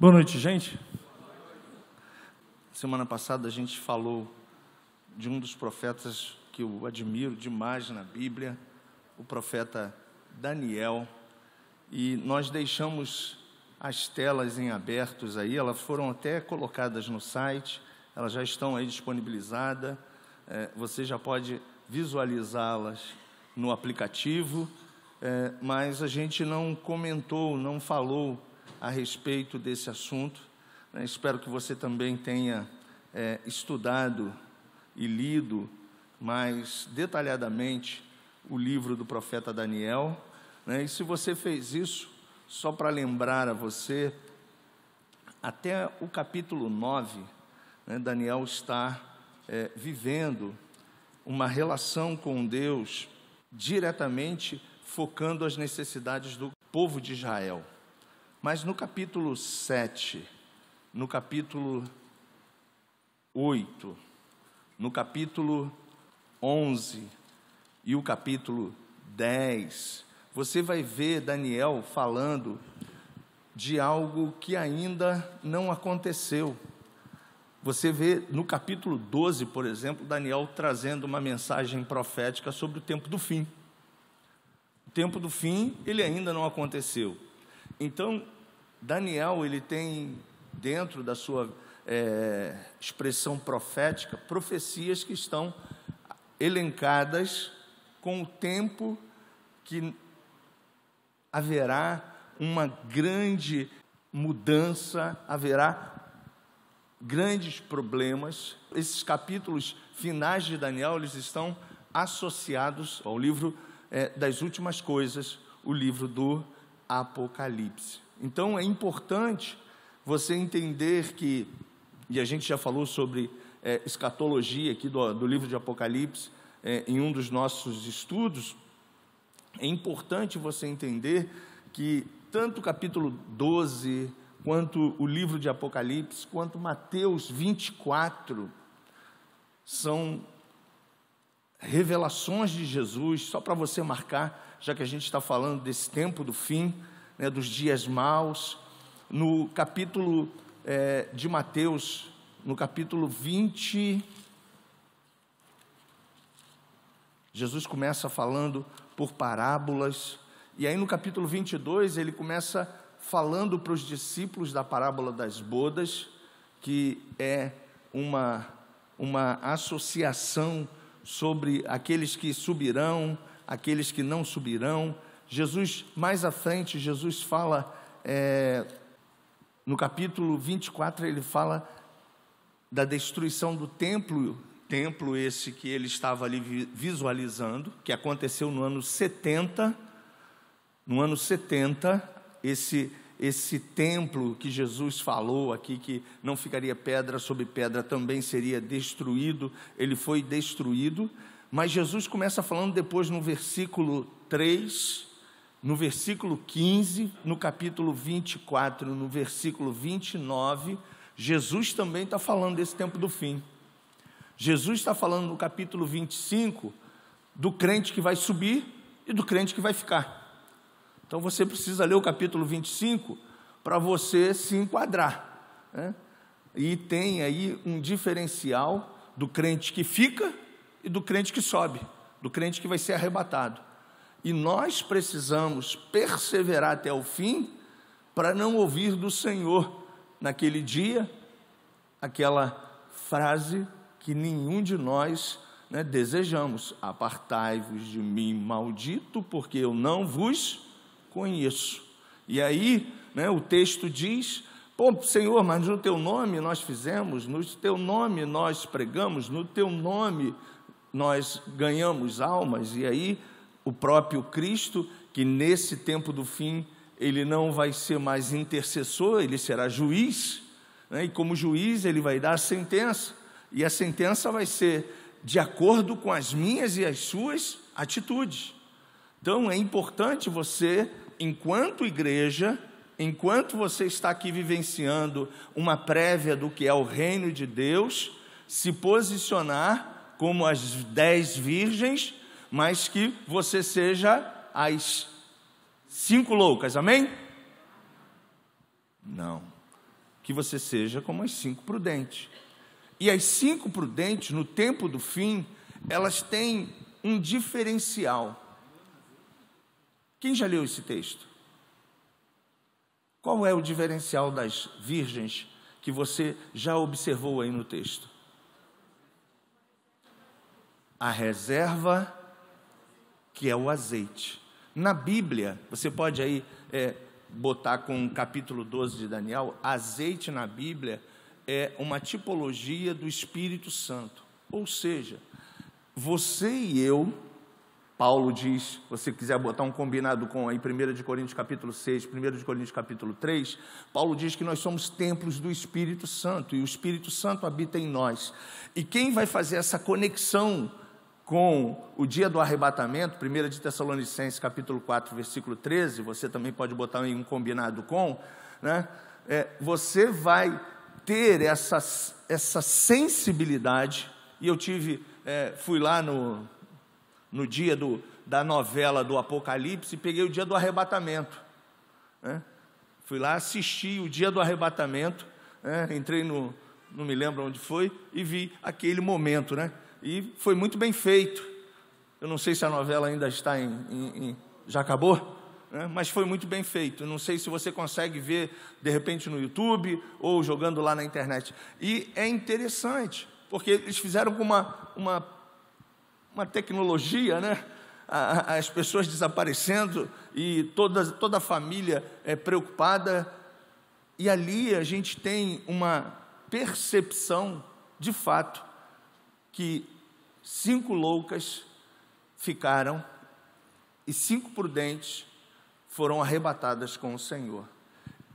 Boa noite, gente. Semana passada a gente falou de um dos profetas que eu admiro demais na Bíblia, o profeta Daniel, e nós deixamos as telas em abertos aí, elas foram até colocadas no site, elas já estão aí disponibilizadas, você já pode visualizá-las no aplicativo, mas a gente não comentou, não falou a respeito desse assunto. Espero que você também tenha estudado e lido mais detalhadamente o livro do profeta Daniel, e se você fez isso, só para lembrar a você, até o capítulo 9, Daniel está vivendo uma relação com Deus diretamente focando as necessidades do povo de Israel. Mas no capítulo 7, no capítulo 8, no capítulo 11 e o capítulo 10, você vai ver Daniel falando de algo que ainda não aconteceu. Você vê no capítulo 12, por exemplo, Daniel trazendo uma mensagem profética sobre o tempo do fim. O tempo do fim, ele ainda não aconteceu. Então, Daniel, ele tem dentro da sua expressão profética, profecias que estão elencadas com o tempo que haverá uma grande mudança, haverá grandes problemas. Esses capítulos finais de Daniel, eles estão associados ao livro das últimas coisas, o livro do Apocalipse. Então, é importante você entender que, e a gente já falou sobre escatologia aqui do livro de Apocalipse, em um dos nossos estudos, é importante você entender que tanto o capítulo 12, quanto o livro de Apocalipse, quanto Mateus 24, são revelações de Jesus, só para você marcar, já que a gente está falando desse tempo do fim, dos dias maus. No capítulo de Mateus, no capítulo 20, Jesus começa falando por parábolas, e aí no capítulo 22 ele começa falando para os discípulos da parábola das bodas, que é uma associação sobre aqueles que subirão, aqueles que não subirão. Jesus, mais à frente, Jesus fala, no capítulo 24, ele fala da destruição do templo esse que ele estava ali visualizando, que aconteceu no ano 70. No ano 70, esse templo que Jesus falou aqui, que não ficaria pedra sobre pedra, também seria destruído, ele foi destruído. Mas Jesus começa falando depois no versículo 3, no versículo 15, no capítulo 24, no versículo 29, Jesus também está falando desse tempo do fim. Jesus está falando no capítulo 25 do crente que vai subir e do crente que vai ficar. Então você precisa ler o capítulo 25 para você se enquadrar, E tem aí um diferencial do crente que fica e do crente que sobe, do crente que vai ser arrebatado. E nós precisamos perseverar até o fim para não ouvir do Senhor naquele dia aquela frase que nenhum de nós desejamos: apartai-vos de mim, maldito, porque eu não vos conheço. E aí o texto diz: Senhor, mas no teu nome nós fizemos, no teu nome nós pregamos, no teu nome nós ganhamos almas. E aí o próprio Cristo, que nesse tempo do fim ele não vai ser mais intercessor, ele será juiz, e como juiz ele vai dar a sentença, e a sentença vai ser de acordo com as minhas e as suas atitudes. Então é importante você, enquanto igreja, enquanto você está aqui vivenciando uma prévia do que é o reino de Deus, se posicionar como as 10 virgens, mas que você seja as 5 loucas, amém? Não. que você seja como as 5 prudentes. E as 5 prudentes, no tempo do fim, elas têm um diferencial. Quem já leu esse texto? Qual é o diferencial das virgens que você já observou aí no texto? A reserva, que é o azeite. Na Bíblia, você pode aí botar com o capítulo 12 de Daniel, azeite na Bíblia é uma tipologia do Espírito Santo. Ou seja, você e eu, Paulo diz, se você quiser botar um combinado com aí 1 de Coríntios capítulo 6, 1 de Coríntios capítulo 3, Paulo diz que nós somos templos do Espírito Santo, e o Espírito Santo habita em nós. E quem vai fazer essa conexão com o dia do arrebatamento, 1 de Tessalonicenses capítulo 4, versículo 13, você também pode botar aí um combinado com, né? Você vai ter essa sensibilidade, e eu fui lá no dia da novela do Apocalipse e peguei o dia do arrebatamento, né? Fui lá assistir o dia do arrebatamento, entrei não me lembro onde foi, e vi aquele momento, né? E foi muito bem feito. Eu não sei se a novela ainda está já acabou, né? Mas foi muito bem feito. Eu não sei se você consegue ver, de repente, no YouTube ou jogando lá na internet. E é interessante, porque eles fizeram com uma tecnologia, né? As pessoas desaparecendo e toda a família preocupada. E ali a gente tem uma percepção, de fato, que 5 loucas ficaram e 5 prudentes foram arrebatadas com o Senhor.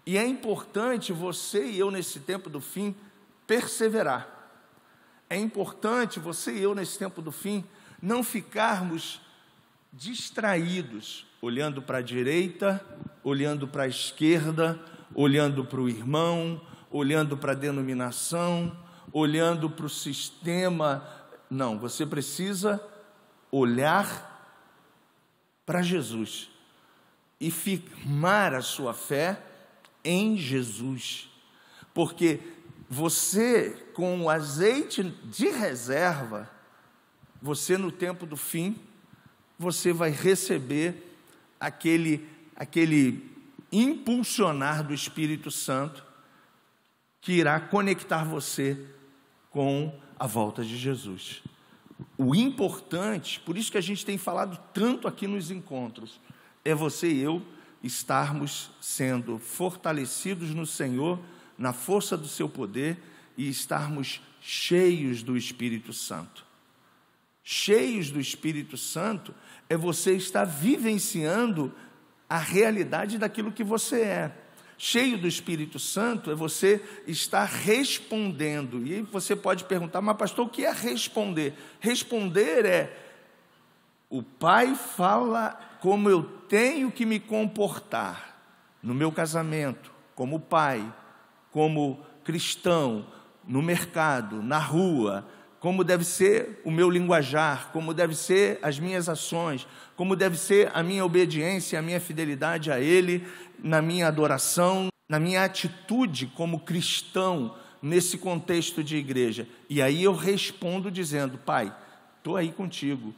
E é importante você e eu, nesse tempo do fim, perseverar. É importante você e eu, nesse tempo do fim, não ficarmos distraídos, olhando para a direita, olhando para a esquerda, olhando para o irmão, olhando para a denominação, olhando para o sistema. Não, você precisa olhar para Jesus e firmar a sua fé em Jesus, porque você, com o azeite de reserva, você no tempo do fim, você vai receber aquele impulsionar do Espírito Santo que irá conectar você com a volta de Jesus. O importante, por isso que a gente tem falado tanto aqui nos encontros, é você e eu estarmos sendo fortalecidos no Senhor, na força do seu poder, e estarmos cheios do Espírito Santo. Cheios do Espírito Santo é você estar vivenciando a realidade daquilo que você é. Cheio do Espírito Santo é você estar respondendo. E aí você pode perguntar, mas pastor, o que é responder? Responder é, o Pai fala como eu tenho que me comportar no meu casamento, como pai, como cristão, no mercado, na rua, como deve ser o meu linguajar, como deve ser as minhas ações, como deve ser a minha obediência, a minha fidelidade a Ele, na minha adoração, na minha atitude como cristão, nesse contexto de igreja. E aí eu respondo dizendo, Pai, estou aí contigo.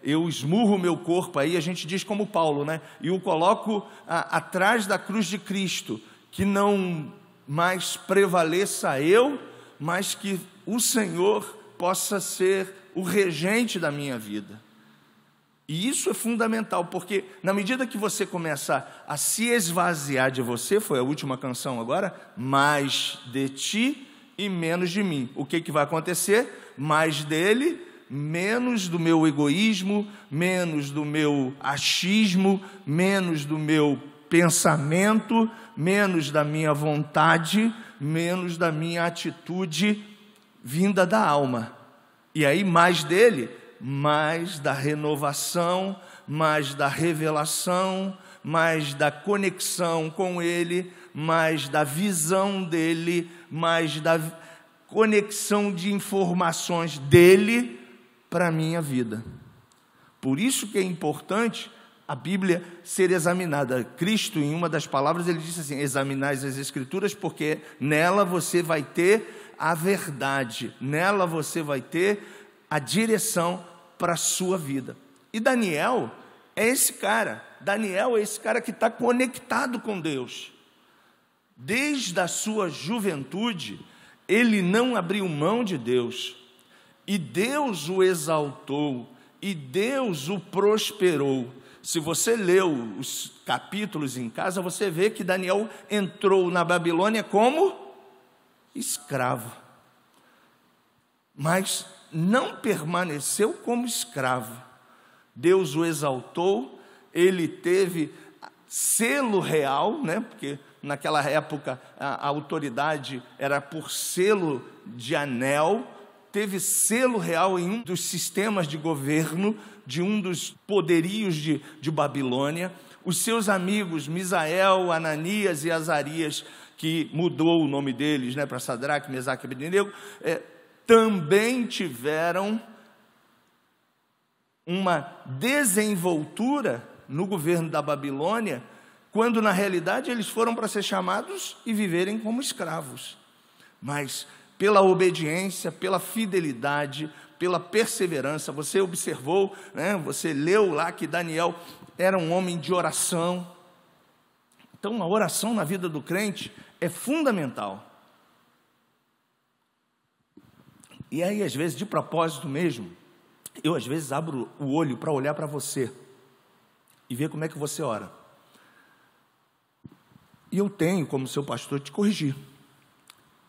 Eu esmurro o meu corpo, aí a gente diz como Paulo, né? E o coloco atrás da cruz de Cristo, que não mais prevaleça eu, mas que o Senhor possa ser o regente da minha vida. E isso é fundamental, porque na medida que você começa a se esvaziar de você, foi a última canção agora, mais de ti e menos de mim. O que vai acontecer? Mais dele, menos do meu egoísmo, menos do meu achismo, menos do meu pensamento, menos da minha vontade, menos da minha atitude vinda da alma. E aí mais dele, mais da renovação, mais da revelação, mais da conexão com ele, mais da visão dele, mais da conexão de informações dele para a minha vida. Por isso que é importante a Bíblia ser examinada. Cristo, em uma das palavras, ele disse assim: examinais as Escrituras, porque nela você vai ter a verdade, nela você vai ter a direção para a sua vida. E Daniel é esse cara. Daniel é esse cara que está conectado com Deus. Desde a sua juventude, ele não abriu mão de Deus. E Deus o exaltou, e Deus o prosperou. Se você leu os capítulos em casa, você vê que Daniel entrou na Babilônia como escravo. Mas não permaneceu como escravo. Deus o exaltou, ele teve selo real, né? Porque naquela época a autoridade era por selo de anel, teve selo real em um dos sistemas de governo, de um dos poderios de Babilônia. Os seus amigos, Misael, Ananias e Azarias, que mudou o nome deles, né, para Sadraque, Mesaque e Abednego, também tiveram uma desenvoltura no governo da Babilônia, quando na realidade eles foram para ser chamados e viverem como escravos. Mas pela obediência, pela fidelidade, pela perseverança, você observou, né, você leu lá que Daniel era um homem de oração. Então a oração na vida do crente é fundamental. E aí às vezes, de propósito mesmo, eu às vezes abro o olho para olhar para você e ver como é que você ora. E eu tenho, como seu pastor, te corrigir.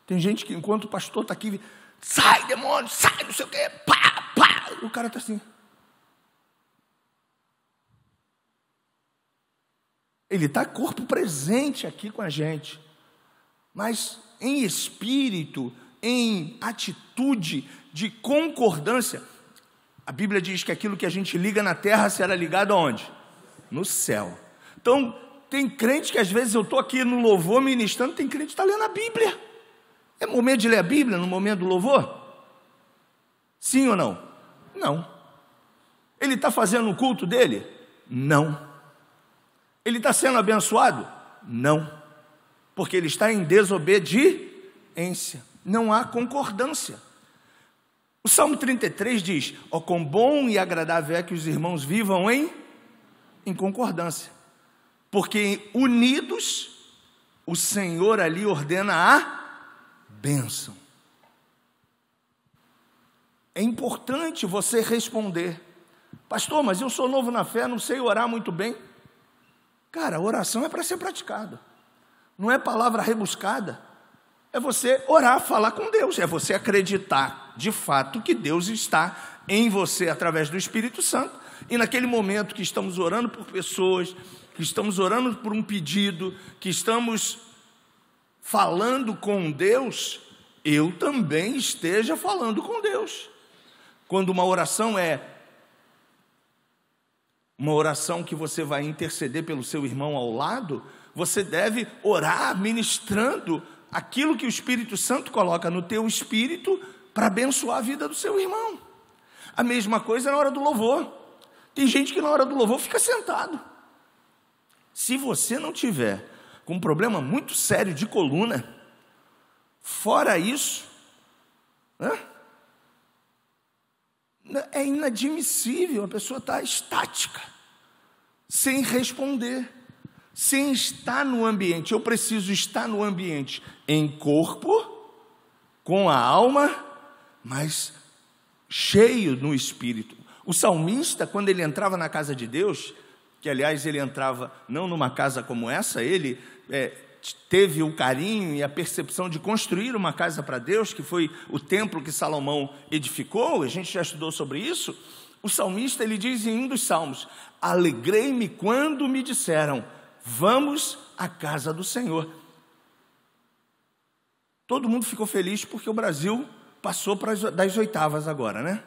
Tem gente que, enquanto o pastor está aqui, sai demônio, sai, não sei o quê, pá, pá, o cara está assim. Ele está corpo presente aqui com a gente, mas em espírito, em atitude de concordância. A Bíblia diz que aquilo que a gente liga na terra será ligado aonde? No céu. Então, tem crente que às vezes eu estou aqui no louvor ministrando, tem crente que está lendo a Bíblia. É momento de ler a Bíblia no momento do louvor? Sim ou não? Não. Ele está fazendo o culto dele? Não. Ele está sendo abençoado? Não. Porque ele está em desobediência. Não há concordância. O Salmo 33 diz: ó, quão bom e agradável é que os irmãos vivam em concordância. Porque unidos, o Senhor ali ordena a bênção. É importante você responder: pastor, mas eu sou novo na fé, não sei orar muito bem. Cara, a oração é para ser praticada. Não é palavra rebuscada. É você orar, falar com Deus. É você acreditar, de fato, que Deus está em você através do Espírito Santo. E naquele momento que estamos orando por pessoas, que estamos orando por um pedido, que estamos falando com Deus, eu também esteja falando com Deus. Quando uma oração é uma oração que você vai interceder pelo seu irmão ao lado, você deve orar ministrando aquilo que o Espírito Santo coloca no teu espírito para abençoar a vida do seu irmão. A mesma coisa na hora do louvor. Tem gente que na hora do louvor fica sentado. Se você não tiver com um problema muito sério de coluna, fora isso, é inadmissível a pessoa estar estática, sem responder, sem estar no ambiente. Eu preciso estar no ambiente em corpo, com a alma, mas cheio no espírito. O salmista, quando ele entrava na casa de Deus, que aliás ele entrava não numa casa como essa, ele teve o carinho e a percepção de construir uma casa para Deus, que foi o templo que Salomão edificou. A gente já estudou sobre isso. O salmista, ele diz em um dos salmos: alegrei-me quando me disseram, vamos à casa do Senhor. Todo mundo ficou feliz porque o Brasil passou das oitavas agora, né?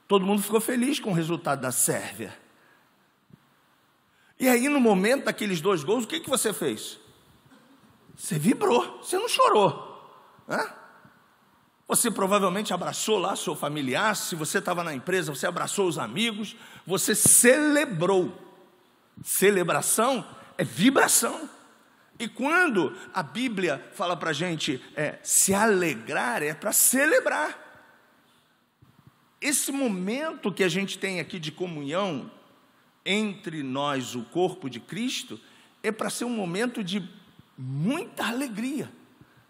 Todo mundo ficou feliz com o resultado da Sérvia. E aí, no momento daqueles 2 gols, o que você fez? Você vibrou, você não chorou, né? Você provavelmente abraçou lá seu familiar. Se você estava na empresa, você abraçou os amigos, você celebrou. Celebração é vibração. E quando a Bíblia fala para a gente se alegrar, é para celebrar. Esse momento que a gente tem aqui de comunhão entre nós, o corpo de Cristo, é para ser um momento de muita alegria,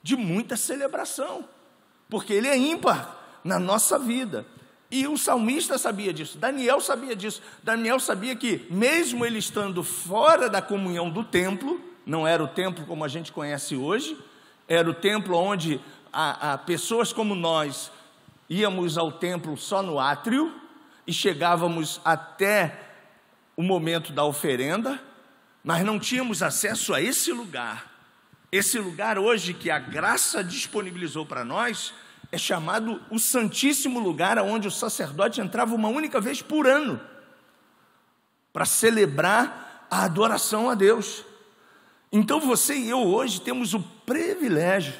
de muita celebração, porque ele é ímpar na nossa vida. E o salmista sabia disso, Daniel sabia disso. Daniel sabia que, mesmo ele estando fora da comunhão do templo, não era o templo como a gente conhece hoje, era o templo onde pessoas como nós íamos ao templo só no átrio e chegávamos até o momento da oferenda, mas não tínhamos acesso a esse lugar. Esse lugar hoje que a graça disponibilizou para nós é chamado o Santíssimo Lugar, onde o sacerdote entrava uma única vez por ano para celebrar a adoração a Deus. Então você e eu hoje temos o privilégio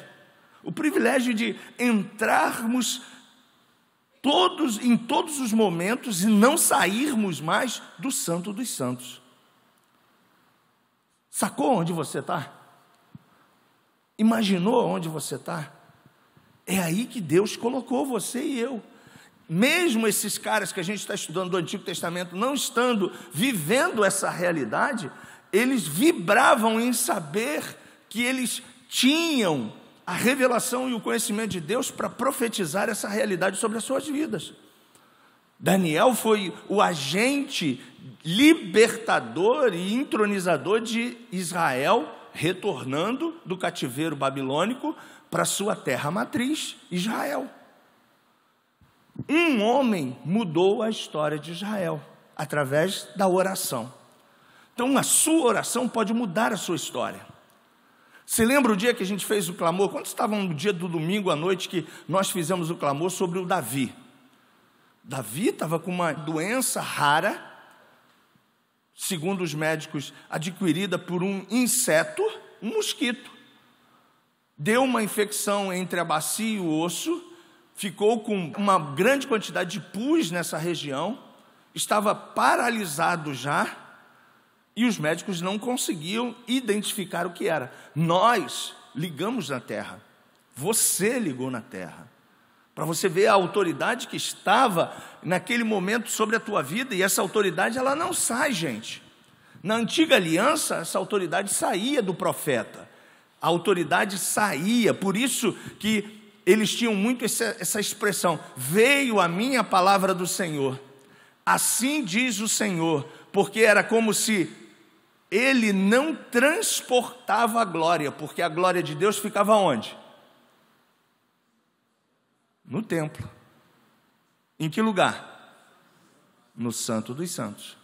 de entrarmos em todos os momentos e não sairmos mais do Santo dos Santos. Sacou onde você está? Imaginou onde você está? É aí que Deus colocou você e eu. Mesmo esses caras que a gente está estudando do Antigo Testamento, não estando vivendo essa realidade, eles vibravam em saber que eles tinham a revelação e o conhecimento de Deus para profetizar essa realidade sobre as suas vidas. Daniel foi o agente libertador e entronizador de Israel, retornando do cativeiro babilônico para sua terra matriz, Israel. Um homem mudou a história de Israel através da oração. Então a sua oração pode mudar a sua história. Você lembra o dia que a gente fez o clamor? Quando estavam no dia do domingo à noite que nós fizemos o clamor sobre o Davi? Davi estava com uma doença rara, segundo os médicos, adquirida por um inseto, um mosquito. Deu uma infecção entre a bacia e o osso, ficou com uma grande quantidade de pus nessa região, estava paralisado já, e os médicos não conseguiam identificar o que era. Nós ligamos na terra, você ligou na terra, para você ver a autoridade que estava naquele momento sobre a tua vida, e essa autoridade ela não sai, gente. Na antiga aliança, essa autoridade saía do profeta, a autoridade saía, por isso que eles tinham muito essa expressão, veio a minha palavra do Senhor, assim diz o Senhor, porque era como se ele não transportava a glória, porque a glória de Deus ficava onde? No templo. Em que lugar? No Santo dos Santos.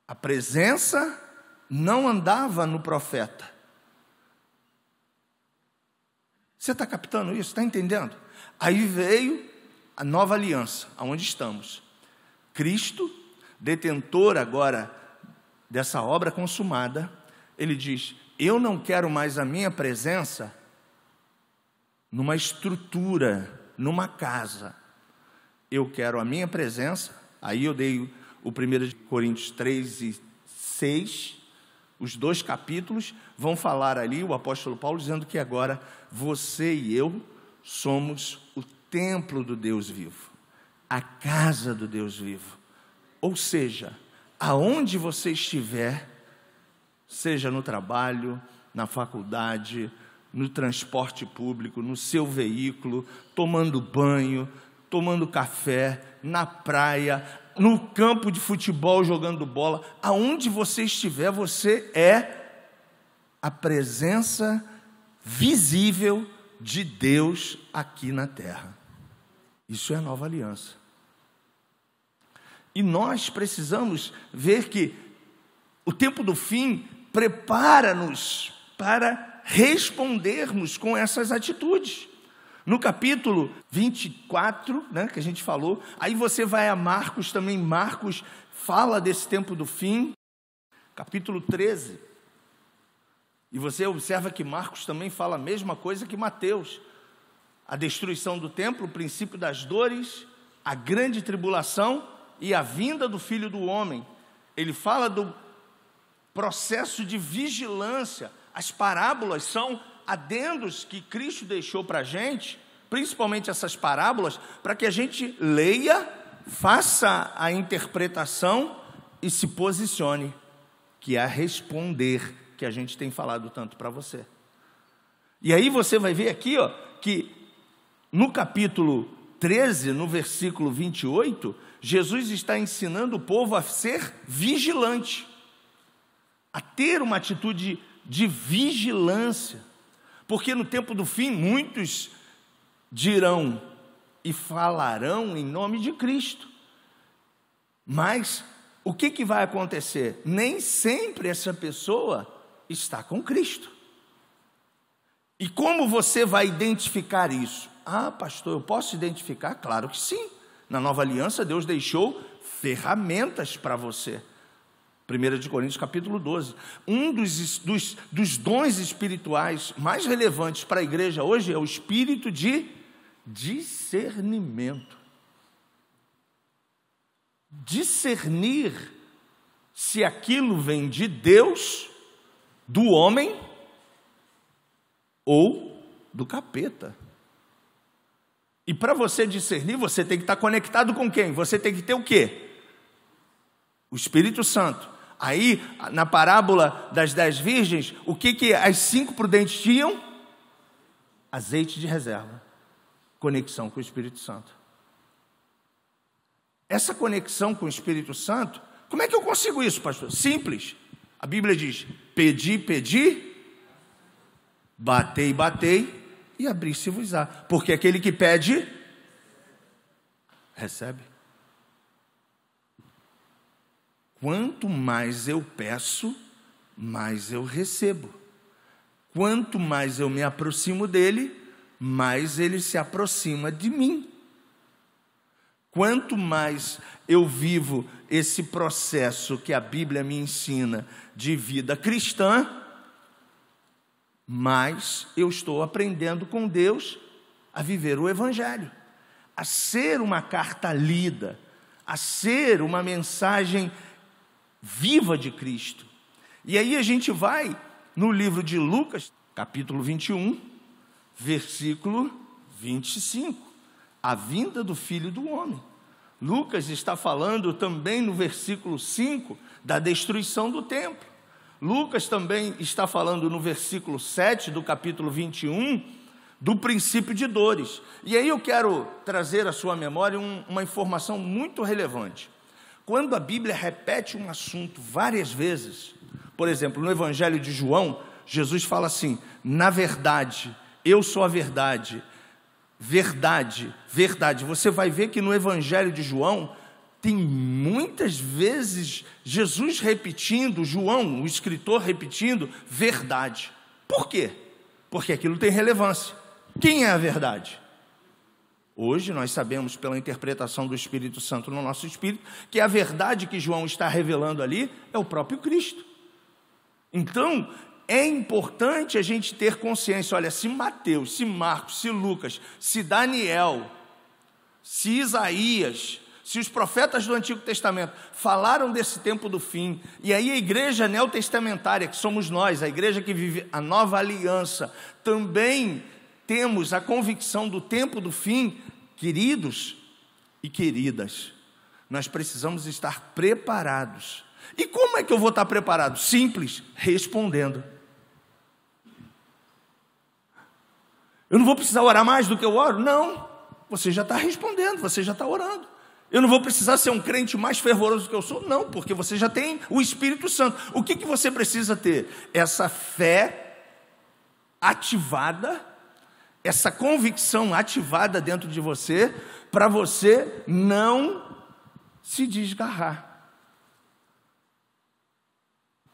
A presença não andava no profeta. Você está captando isso? Está entendendo? Aí veio a nova aliança, aonde estamos. Cristo, detentor agora dessa obra consumada, ele diz, eu não quero mais a minha presença numa estrutura, numa casa. Eu quero a minha presença, aí eu dei o 1 Coríntios 3 e 6, os 2 capítulos vão falar ali, o apóstolo Paulo dizendo que agora você e eu somos o templo do Deus vivo, a casa do Deus vivo. Ou seja, aonde você estiver, seja no trabalho, na faculdade, no transporte público, no seu veículo, tomando banho, tomando café, na praia, no campo de futebol jogando bola, aonde você estiver, você é a presença visível de Deus aqui na terra. Isso é a nova aliança. E nós precisamos ver que o tempo do fim prepara-nos para respondermos com essas atitudes. No capítulo 24, que a gente falou, aí você vai a Marcos também, Marcos fala desse tempo do fim, capítulo 13. E você observa que Marcos também fala a mesma coisa que Mateus. A destruição do templo, o princípio das dores, a grande tribulação e a vinda do Filho do Homem. Ele fala do processo de vigilância. As parábolas são adendos que Cristo deixou para a gente, principalmente essas parábolas, para que a gente leia, faça a interpretação e se posicione, que é responder, que a gente tem falado tanto para você. E aí você vai ver aqui, que no capítulo 13, no versículo 28, Jesus está ensinando o povo a ser vigilante, a ter uma atitude de vigilância, porque no tempo do fim muitos dirão e falarão em nome de Cristo, mas o que vai acontecer? Nem sempre essa pessoa está com Cristo. E como você vai identificar isso? Ah, pastor, eu posso identificar? Claro que sim. Na Nova Aliança, Deus deixou ferramentas para você. 1 Coríntios capítulo 12. Um dos dons espirituais mais relevantes para a igreja hoje é o espírito de discernimento. Discernir se aquilo vem de Deus, do homem ou do capeta. E para você discernir, você tem que estar conectado com quem? Você tem que ter o quê? O Espírito Santo. Aí, na parábola das 10 virgens, o que as 5 prudentes tinham? Azeite de reserva. Conexão com o Espírito Santo. Essa conexão com o Espírito Santo, como é que eu consigo isso, pastor? Simples. A Bíblia diz: pedi, pedi, batei, batei, e abrir-se-vos-á. Porque aquele que pede, recebe. Quanto mais eu peço, mais eu recebo. Quanto mais eu me aproximo dele, mais ele se aproxima de mim. Quanto mais eu vivo esse processo que a Bíblia me ensina de vida cristã, mais eu estou aprendendo com Deus a viver o Evangelho, a ser uma carta lida, a ser uma mensagem viva de Cristo. E aí a gente vai no livro de Lucas, capítulo 21, versículo 25, a vinda do Filho do Homem. Lucas está falando também no versículo 5 da destruição do templo. Lucas também está falando no versículo 7 do capítulo 21 do princípio de dores. E aí eu quero trazer à sua memória uma informação muito relevante. Quando a Bíblia repete um assunto várias vezes, por exemplo, no Evangelho de João, Jesus fala assim: na verdade, eu sou a verdade, verdade, verdade. Você vai ver que no Evangelho de João tem muitas vezes Jesus repetindo, João, o escritor, repetindo verdade. Por quê? Porque aquilo tem relevância. Quem é a verdade? Hoje nós sabemos pela interpretação do Espírito Santo no nosso espírito que a verdade que João está revelando ali é o próprio Cristo. Então, é importante a gente ter consciência. Olha, se Mateus, se Marcos, se Lucas, se Daniel, se Isaías, se os profetas do Antigo Testamento falaram desse tempo do fim, e aí a igreja neotestamentária, que somos nós, a igreja que vive a nova aliança, também temos a convicção do tempo do fim, queridos e queridas, nós precisamos estar preparados. E como é que eu vou estar preparado? Simples, respondendo. Eu não vou precisar orar mais do que eu oro? Não, você já está respondendo, você já está orando. Eu não vou precisar ser um crente mais fervoroso do que eu sou? Não, porque você já tem o Espírito Santo. O que você precisa ter? Essa fé ativada, essa convicção ativada dentro de você, para você não se desgarrar,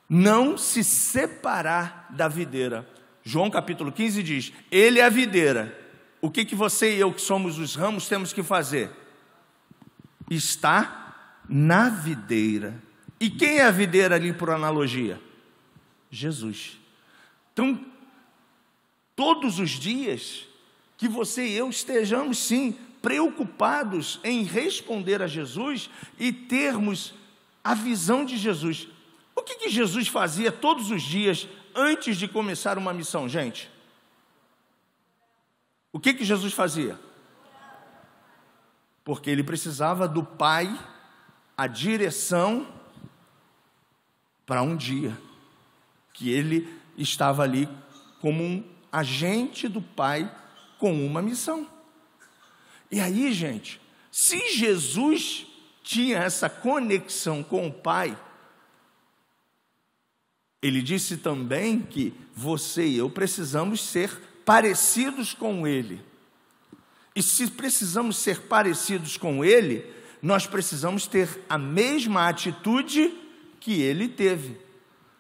não se separar da videira. João capítulo 15 diz: Ele é a videira. O que você e eu, que somos os ramos, temos que fazer? Está na videira. E quem é a videira ali por analogia? Jesus. Então, todos os dias que você e eu estejamos sim preocupados em responder a Jesus e termos a visão de Jesus. O que Jesus fazia todos os dias antes de começar uma missão, gente? O que Jesus fazia? Porque ele precisava do Pai, a direção para um dia, que ele estava ali como um agente do Pai com uma missão. E aí, gente, se Jesus tinha essa conexão com o Pai, ele disse também que você e eu precisamos ser parecidos com Ele. E se precisamos ser parecidos com Ele, nós precisamos ter a mesma atitude que Ele teve.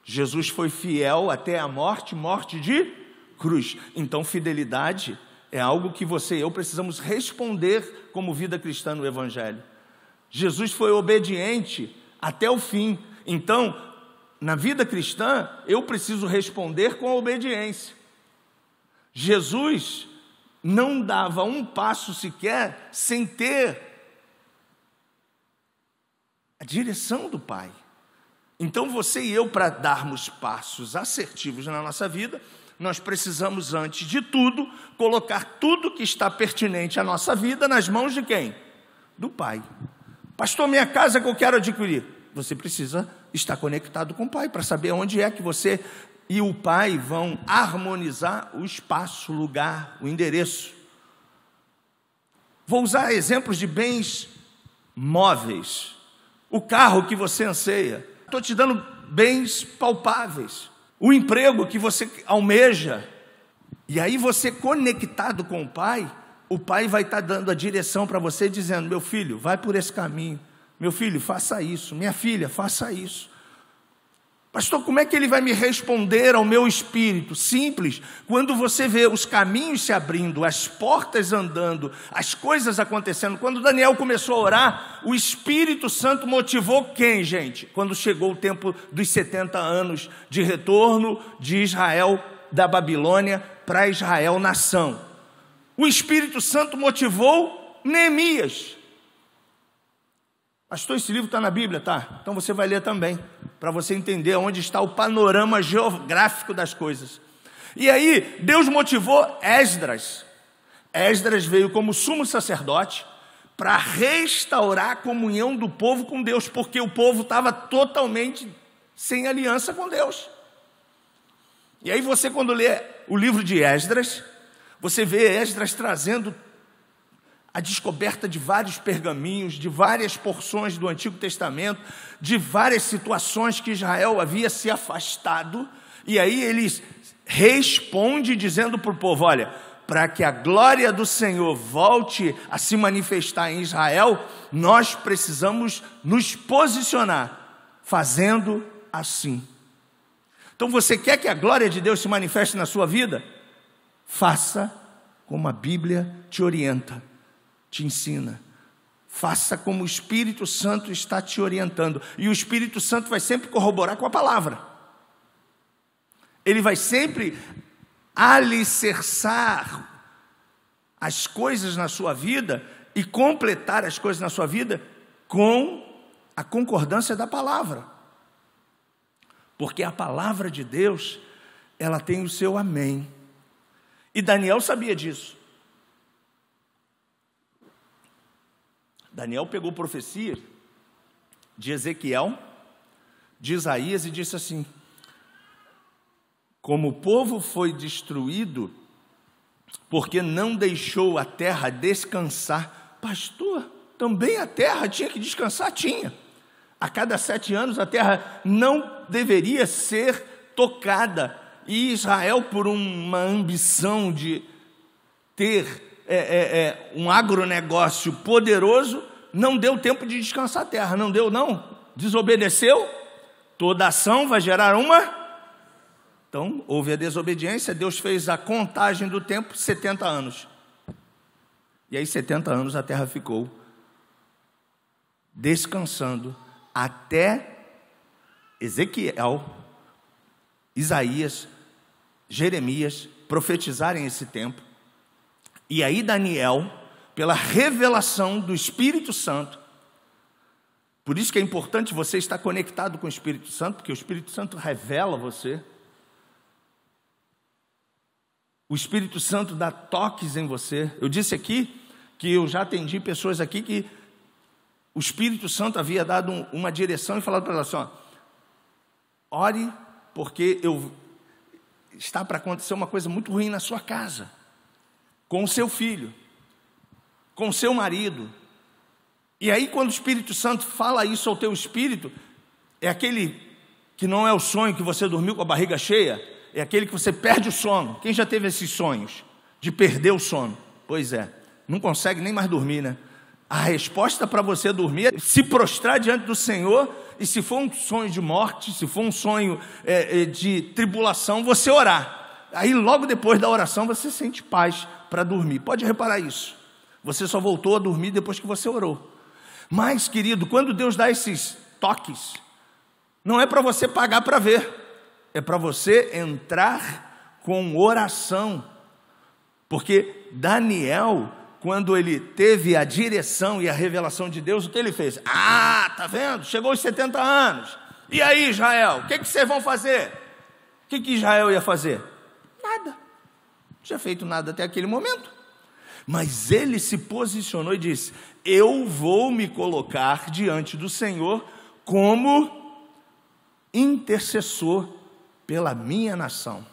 Jesus foi fiel até a morte, morte de cruz. Então, fidelidade é algo que você e eu precisamos responder como vida cristã no Evangelho. Jesus foi obediente até o fim. Então, na vida cristã, eu preciso responder com a obediência. Jesus não dava um passo sequer sem ter a direção do Pai. Então, você e eu, para darmos passos assertivos na nossa vida, nós precisamos, antes de tudo, colocar tudo que está pertinente à nossa vida nas mãos de quem? Do Pai. Pastor, minha casa que eu quero adquirir. Você precisa estar conectado com o Pai para saber onde é que você e o Pai vão harmonizar o espaço, o lugar, o endereço. Vou usar exemplos de bens móveis. O carro que você anseia. Estou te dando bens palpáveis. O emprego que você almeja. E aí você conectado com o Pai vai estar dando a direção para você, dizendo: meu filho, vai por esse caminho. Meu filho, faça isso. Minha filha, faça isso. Pastor, como é que ele vai me responder ao meu espírito? Simples, quando você vê os caminhos se abrindo, as portas andando, as coisas acontecendo. Quando Daniel começou a orar, o Espírito Santo motivou quem, gente? Quando chegou o tempo dos 70 anos de retorno de Israel da Babilônia para Israel nação. O Espírito Santo motivou Neemias. Pastor, esse livro está na Bíblia, tá? Então você vai ler também, para você entender onde está o panorama geográfico das coisas. E aí, Deus motivou Esdras. Esdras veio como sumo sacerdote para restaurar a comunhão do povo com Deus, porque o povo estava totalmente sem aliança com Deus. E aí você, quando lê o livro de Esdras, você vê Esdras trazendo a descoberta de vários pergaminhos, de várias porções do Antigo Testamento, de várias situações que Israel havia se afastado, e aí ele responde dizendo para o povo: olha, para que a glória do Senhor volte a se manifestar em Israel, nós precisamos nos posicionar, fazendo assim. Então você quer que a glória de Deus se manifeste na sua vida? Faça como a Bíblia te orienta, te ensina. Faça como o Espírito Santo está te orientando. E o Espírito Santo vai sempre corroborar com a palavra. Ele vai sempre alicerçar as coisas na sua vida e completar as coisas na sua vida com a concordância da palavra. Porque a palavra de Deus, ela tem o seu amém. E Daniel sabia disso. Daniel pegou profecia de Ezequiel, de Isaías, e disse assim: como o povo foi destruído, porque não deixou a terra descansar. Pastor, também a terra tinha que descansar? Tinha. A cada 7 anos a terra não deveria ser tocada. E Israel, por uma ambição de ter um agronegócio poderoso, não deu tempo de descansar a terra. Não deu, não. Desobedeceu. Toda ação vai gerar uma. Então, houve a desobediência. Deus fez a contagem do tempo, 70 anos. E aí, 70 anos, a terra ficou descansando até Ezequiel, Isaías, Jeremias profetizarem esse tempo. E aí Daniel pela revelação do Espírito Santo. Por isso que é importante você estar conectado com o Espírito Santo, porque o Espírito Santo revela você. O Espírito Santo dá toques em você. Eu disse aqui que eu já atendi pessoas aqui que o Espírito Santo havia dado uma direção e falado para elas assim, ó, ore porque está para acontecer uma coisa muito ruim na sua casa, com o seu filho, com o seu marido. E aí quando o Espírito Santo fala isso ao teu espírito, é aquele que não é o sonho que você dormiu com a barriga cheia, é aquele que você perde o sono. Quem já teve esses sonhos de perder o sono? Pois é, não consegue nem mais dormir, né? A resposta para você dormir é se prostrar diante do Senhor, e se for um sonho de morte, se for um sonho de tribulação, você orar. Aí logo depois da oração você sente paz para dormir. Pode reparar isso. Você só voltou a dormir depois que você orou. Mas, querido, quando Deus dá esses toques, não é para você pagar para ver, é para você entrar com oração. Porque Daniel, quando ele teve a direção e a revelação de Deus, o que ele fez? Tá vendo? Chegou os 70 anos. E aí, Israel, o que vocês vão fazer? O que Israel ia fazer? Nada. Não tinha feito nada até aquele momento. Mas ele se posicionou e disse, eu vou me colocar diante do Senhor como intercessor pela minha nação.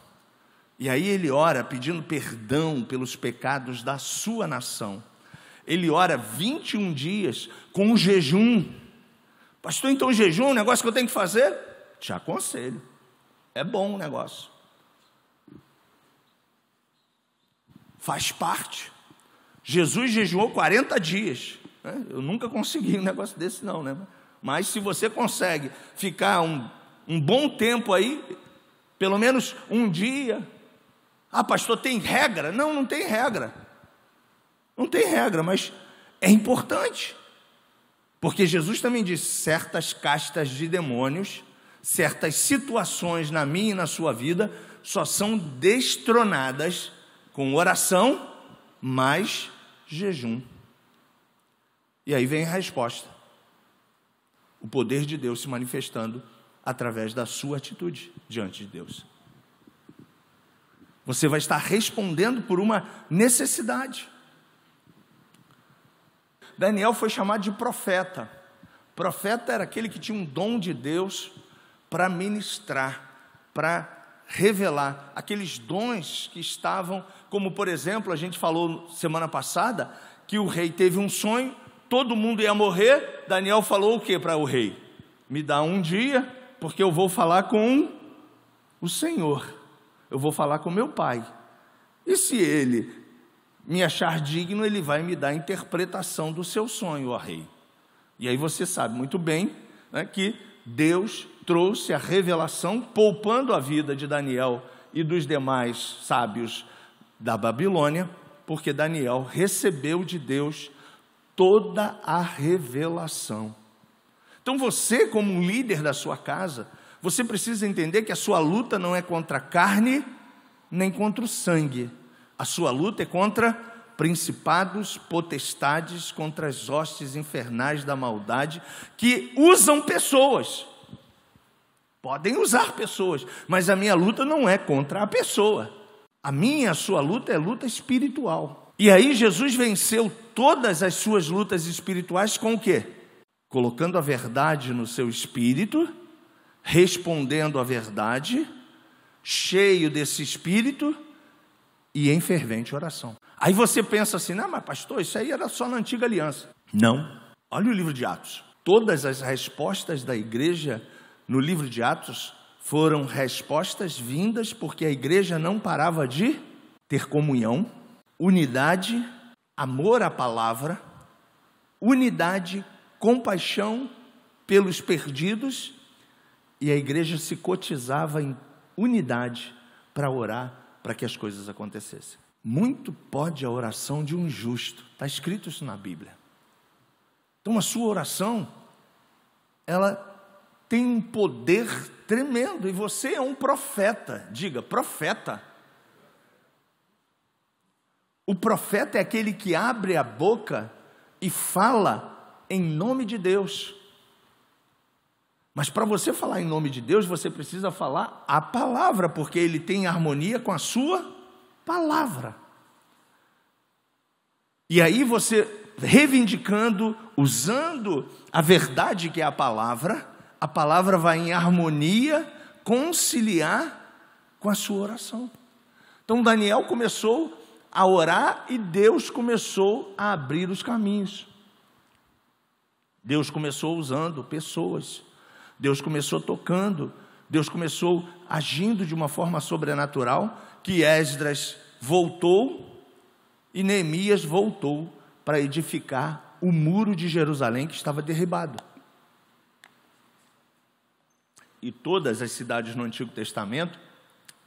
E aí ele ora pedindo perdão pelos pecados da sua nação. Ele ora 21 dias com jejum. Pastor, então jejum é um negócio que eu tenho que fazer? Te aconselho. É bom o negócio. Faz parte. Jesus jejuou 40 dias. Né? Eu nunca consegui um negócio desse não, né? Mas se você consegue ficar um bom tempo aí, pelo menos um dia... pastor, tem regra? Não, não tem regra. Não tem regra, mas é importante. Porque Jesus também disse, certas castas de demônios, certas situações na minha e na sua vida, só são destronadas com oração, mais jejum. E aí vem a resposta. O poder de Deus se manifestando através da sua atitude diante de Deus. Você vai estar respondendo por uma necessidade. Daniel foi chamado de profeta. Profeta era aquele que tinha um dom de Deus para ministrar, para revelar. Aqueles dons que estavam, como por exemplo, a gente falou semana passada, que o rei teve um sonho, todo mundo ia morrer. Daniel falou o que para o rei? Me dá um dia, porque eu vou falar com o Senhor. Eu vou falar com meu pai. E se ele me achar digno, ele vai me dar a interpretação do seu sonho, ó rei. E aí você sabe muito bem, né, que Deus trouxe a revelação, poupando a vida de Daniel e dos demais sábios da Babilônia, porque Daniel recebeu de Deus toda a revelação. Então você, como um líder da sua casa, você precisa entender que a sua luta não é contra a carne, nem contra o sangue. A sua luta é contra principados, potestades, contra as hostes infernais da maldade, que usam pessoas. Podem usar pessoas, mas a minha luta não é contra a pessoa. A sua luta é luta espiritual. E aí Jesus venceu todas as suas lutas espirituais com o quê? Colocando a verdade no seu espírito, respondendo a verdade, cheio desse espírito e em fervente oração. Aí você pensa assim, não, mas pastor, isso aí era só na antiga aliança. Não. Olha o livro de Atos. Todas as respostas da igreja no livro de Atos foram respostas vindas porque a igreja não parava de ter comunhão, unidade, amor à palavra, unidade, compaixão pelos perdidos, e a igreja se cotizava em unidade para orar, para que as coisas acontecessem. Muito pode a oração de um justo, está escrito isso na Bíblia. Então a sua oração, ela tem um poder tremendo, e você é um profeta. Diga, profeta. O profeta é aquele que abre a boca e fala em nome de Deus. Mas para você falar em nome de Deus, você precisa falar a palavra, porque ele tem harmonia com a sua palavra. E aí você, reivindicando, usando a verdade que é a palavra vai em harmonia, conciliar com a sua oração. Então Daniel começou a orar e Deus começou a abrir os caminhos. Deus começou usando pessoas, Deus começou tocando, Deus começou agindo de uma forma sobrenatural, que Esdras voltou e Neemias voltou para edificar o muro de Jerusalém que estava derribado. E todas as cidades no Antigo Testamento,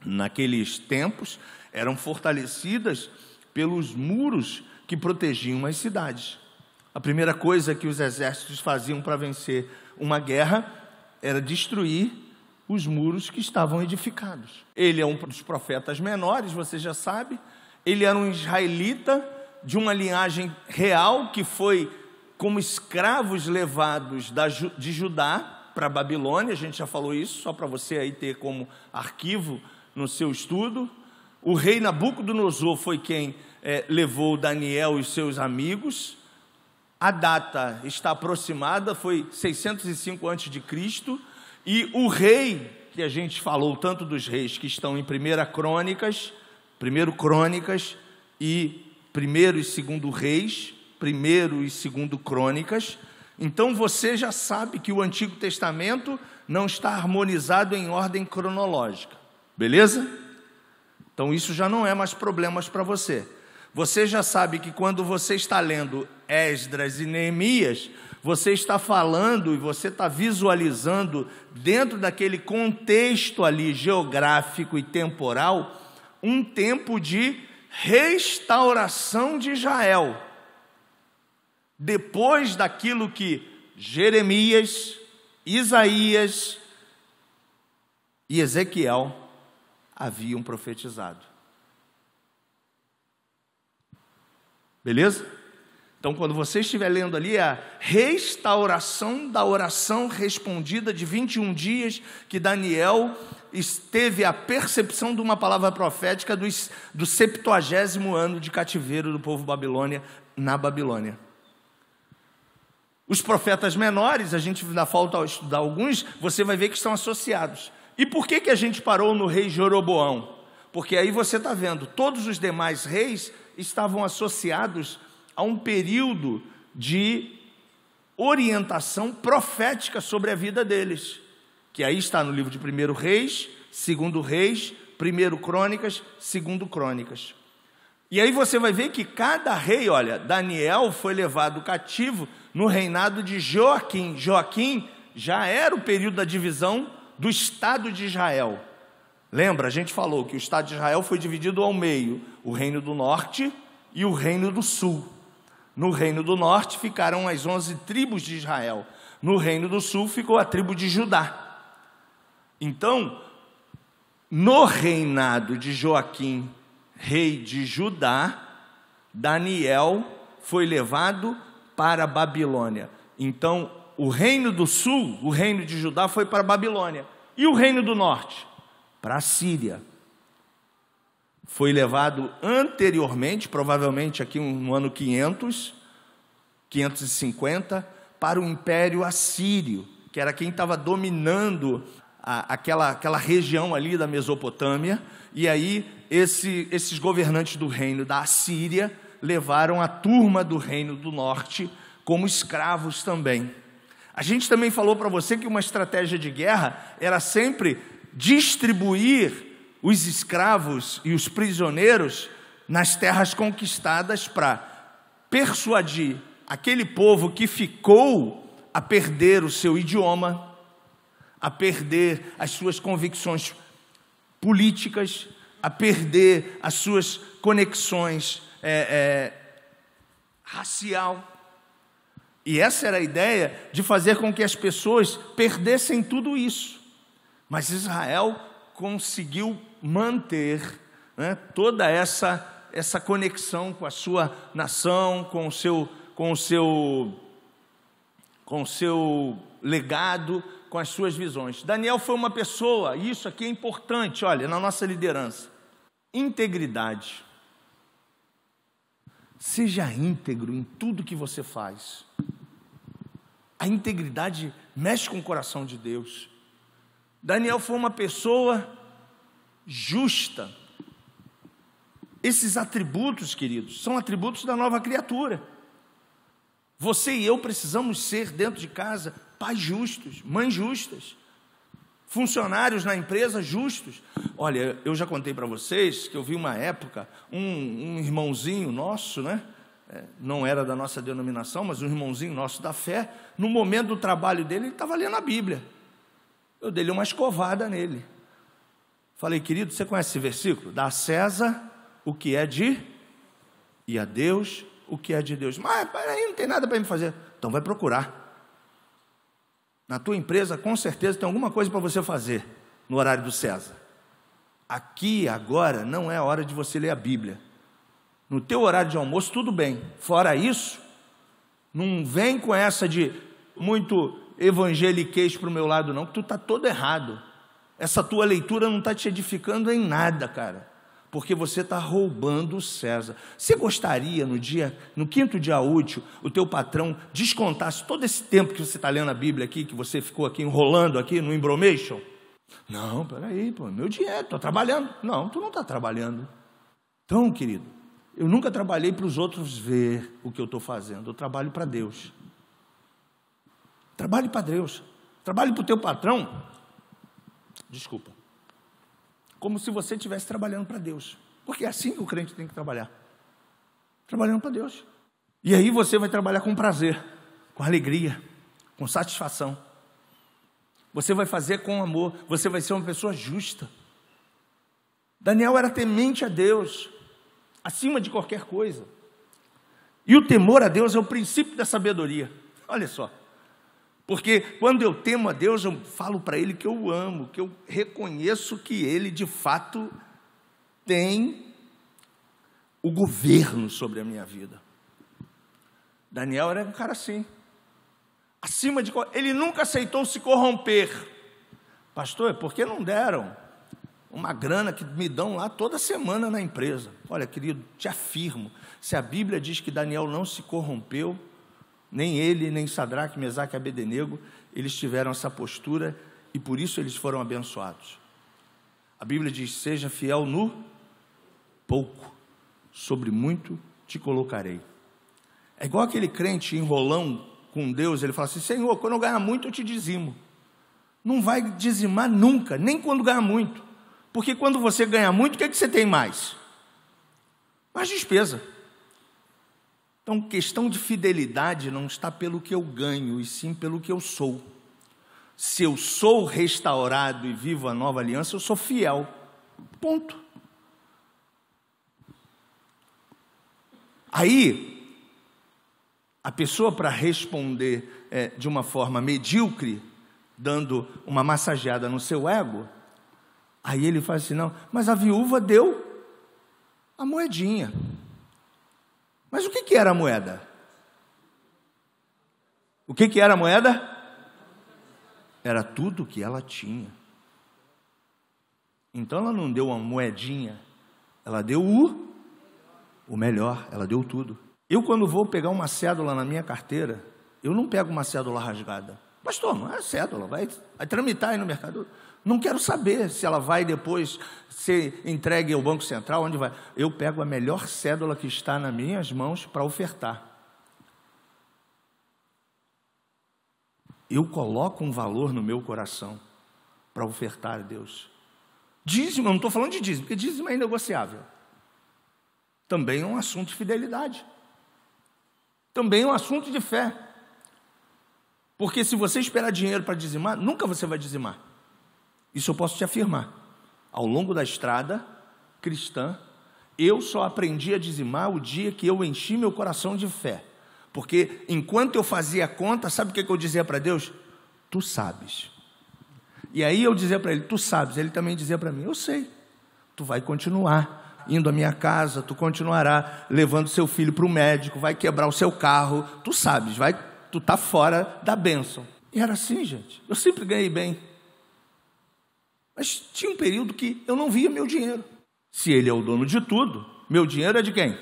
naqueles tempos, eram fortalecidas pelos muros que protegiam as cidades. A primeira coisa que os exércitos faziam para vencer uma guerra era destruir os muros que estavam edificados. Ele é um dos profetas menores, você já sabe. Ele era um israelita de uma linhagem real que foi como escravos levados de Judá para a Babilônia. A gente já falou isso, só para você aí ter como arquivo no seu estudo. O rei Nabucodonosor foi quem levou Daniel e seus amigos. A data está aproximada, foi 605 a.C., e o rei, que a gente falou tanto dos reis que estão em 1 Crônicas e 1 e 2 Reis, 1 e 2 Crônicas. Então você já sabe que o Antigo Testamento não está harmonizado em ordem cronológica, beleza? Então isso já não é mais problemas para você. Você já sabe que quando você está lendo Esdras e Neemias, você está falando e você está visualizando dentro daquele contexto ali geográfico e temporal, um tempo de restauração de Israel. Depois daquilo que Jeremias, Isaías e Ezequiel haviam profetizado. Beleza? Então, quando você estiver lendo ali a restauração da oração respondida de 21 dias, que Daniel teve a percepção de uma palavra profética do 70º ano de cativeiro do povo Babilônia, na Babilônia. Os profetas menores, a gente ainda falta estudar alguns, você vai ver que estão associados. E por que a gente parou no rei Jeroboão? Porque aí você está vendo, todos os demais reis estavam associados a um período de orientação profética sobre a vida deles, que aí está no livro de 1 Reis, 2 Reis, 1 Crônicas, 2 Crônicas. E aí você vai ver que cada rei, olha, Daniel foi levado cativo no reinado de Joaquim. Joaquim já era o período da divisão do Estado de Israel. Lembra, a gente falou que o Estado de Israel foi dividido ao meio, o Reino do Norte e o Reino do Sul. No Reino do Norte ficaram as 11 tribos de Israel. No Reino do Sul ficou a tribo de Judá. Então, no reinado de Joaquim, rei de Judá, Daniel foi levado para a Babilônia. Então, o Reino do Sul, o Reino de Judá, foi para a Babilônia. E o Reino do Norte? Para a Síria. Foi levado anteriormente, provavelmente aqui no ano 550, para o Império Assírio, que era quem estava dominando aquela região ali da Mesopotâmia. E aí esses governantes do reino da Assíria levaram a turma do Reino do Norte como escravos também. A gente também falou para você que uma estratégia de guerra era sempre distribuir os escravos e os prisioneiros nas terras conquistadas para persuadir aquele povo que ficou a perder o seu idioma, a perder as suas convicções políticas, a perder as suas conexões racial. E essa era a ideia de fazer com que as pessoas perdessem tudo isso. Mas Israel conseguiu manter, né, toda essa essa conexão com a sua nação, com o seu legado, com as suas visões. Daniel foi uma pessoa, e isso aqui é importante, olha, na nossa liderança. Integridade. Seja íntegro em tudo que você faz. A integridade mexe com o coração de Deus. Daniel foi uma pessoa justa. Esses atributos, queridos, são atributos da nova criatura. Você e eu precisamos ser, dentro de casa, pais justos, mães justas, funcionários na empresa justos. Olha, eu já contei para vocês que eu vi uma época, um irmãozinho nosso, né? Não era da nossa denominação, mas um irmãozinho nosso da fé, no momento do trabalho dele, ele estava lendo a Bíblia. Eu dei uma escovada nele. Falei, querido, você conhece esse versículo? Dá a César o que é de, e a Deus o que é de Deus. Mas peraí, não tem nada para me fazer. Então vai procurar. Na tua empresa, com certeza, tem alguma coisa para você fazer no horário do César. Aqui, agora, não é a hora de você ler a Bíblia. No teu horário de almoço, tudo bem. Fora isso, não vem com essa de muito evangeliquez para o meu lado, não, que tu está todo errado. Essa tua leitura não está te edificando em nada, cara. Porque você está roubando o César. Você gostaria, no 5º dia útil, o teu patrão descontasse todo esse tempo que você está lendo a Bíblia aqui, que você ficou aqui enrolando aqui no embromation? Não, peraí, pô, meu dinheiro, estou trabalhando. Não, tu não está trabalhando. Então, querido, eu nunca trabalhei para os outros ver o que eu estou fazendo. Eu trabalho para Deus. Trabalhe para Deus. Trabalhe para o teu patrão. Desculpa. Como se você estivesse trabalhando para Deus. Porque é assim que o crente tem que trabalhar. Trabalhando para Deus. E aí você vai trabalhar com prazer, com alegria, com satisfação. Você vai fazer com amor. Você vai ser uma pessoa justa. Daniel era temente a Deus, acima de qualquer coisa. E o temor a Deus é o princípio da sabedoria. Olha só. Porque quando eu temo a Deus, eu falo para Ele que eu o amo, que eu reconheço que Ele, de fato, tem o governo sobre a minha vida. Daniel era um cara assim. Ele nunca aceitou se corromper. Pastor, por que não deram uma grana que me dão lá toda semana na empresa? Olha, querido, te afirmo, se a Bíblia diz que Daniel não se corrompeu, nem ele, nem Sadraque, Mesaque e Abednego, eles tiveram essa postura e por isso eles foram abençoados. A Bíblia diz, seja fiel no pouco, sobre muito te colocarei. É igual aquele crente enrolão com Deus, ele fala assim, Senhor, quando eu ganhar muito eu te dizimo. Não vai dizimar nunca, nem quando ganhar muito. Porque quando você ganha muito, o que é que você tem mais? Mais despesa. Então, questão de fidelidade não está pelo que eu ganho, e sim pelo que eu sou. Se eu sou restaurado e vivo a nova aliança, eu sou fiel. Ponto. Aí, a pessoa para responder de uma forma medíocre, dando uma massageada no seu ego, aí ele faz assim, não, mas a viúva deu a moedinha. Mas o que era a moeda? O que era a moeda? Era tudo que ela tinha. Então ela não deu uma moedinha, ela deu o melhor, ela deu tudo. Eu, quando vou pegar uma cédula na minha carteira, eu não pego uma cédula rasgada. Pastor, não é cédula, vai tramitar aí no mercado. Não quero saber se ela vai depois ser entregue ao Banco Central, onde vai. Eu pego a melhor cédula que está nas minhas mãos para ofertar. Eu coloco um valor no meu coração para ofertar a Deus. Dízimo, eu não estou falando de dízimo, porque dízimo é inegociável. Também é um assunto de fidelidade. Também é um assunto de fé. Porque se você esperar dinheiro para dizimar, nunca você vai dizimar. Isso eu posso te afirmar. Ao longo da estrada cristã, eu só aprendi a dizimar o dia que eu enchi meu coração de fé. Porque enquanto eu fazia a conta, sabe o que eu dizia para Deus? Tu sabes. E aí eu dizia para Ele, tu sabes. Ele também dizia para mim, eu sei. Tu vai continuar. indo à minha casa, tu continuará levando seu filho para o médico, vai quebrar o seu carro, tu sabes, tu está fora da bênção. E era assim, gente, eu sempre ganhei bem. Mas tinha um período que eu não via meu dinheiro. Se ele é o dono de tudo, meu dinheiro é de quem?